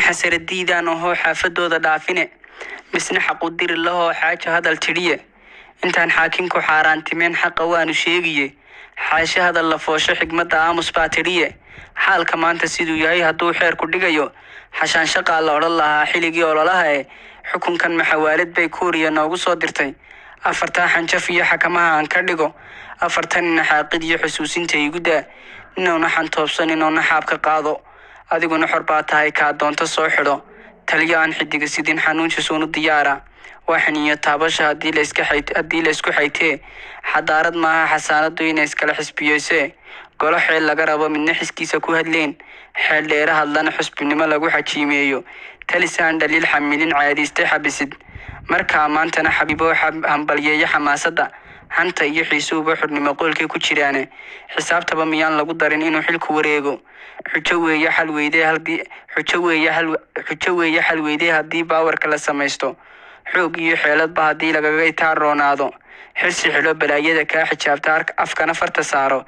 حسر الديدان وهو حافدو دافنه مسنا حقو دير الله حاجة هذا التريه intaan xaakinku xaaraantimeen xaqa waanu sheegiye xaasha hadal la foosho xigmada aamus baa tiriye xaalka maanta siduu yahay hadduu xeer ku dhigayo xashaan shaqaa la odhan lahaa xiligii ololaha ee xukunkan maxawaalid bay kuuriya noogu soo dirtay afartaa xanjaf iyo xakamaha aan ka dhigo afartanina xaaqid iyo xusuusinta igu daa inuuna xantoobsan inuuna xaab ka qaado adiguna xor baa tahay kaa doonto soo xidho taliyo aan xidiga sidin xanuunjisuunu diyaara waxaniyo taabasha haddii la isku xaytee xadaarad maaha xasaanadu inay iskala xisbiyeysee golo xeel laga rabo midna xiskiisa ku hadleen xeel dheera hadlana xusbinimo lagu xajiimeeyo talisaan dhaliil xamilin caadiistay xabisid markaa maantana xabiibo hambalyeeyo xamaasadda hanta iyo xiisuuba xurnimo qoolkay ku jiraane xisaabtaba miyaan lagu darin inuu xilku wareego xujo weeye xal weydee haddii baawarka la samaysto xoog iyo xeeladba haddii lagaga itaaronaado xirsi xilo balaayada kaa xijaabta afkana farta saaro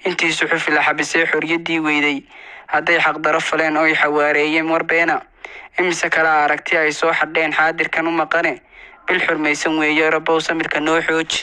intii suxufi la xabisay xoriyadii weyday hadday xaqdaro faleen oo ay xawaareeyeen warbeena imise kala aragti ay soo xadheen xaadirkan u maqane bil xurmaysan weeye rabow samirka noo xooji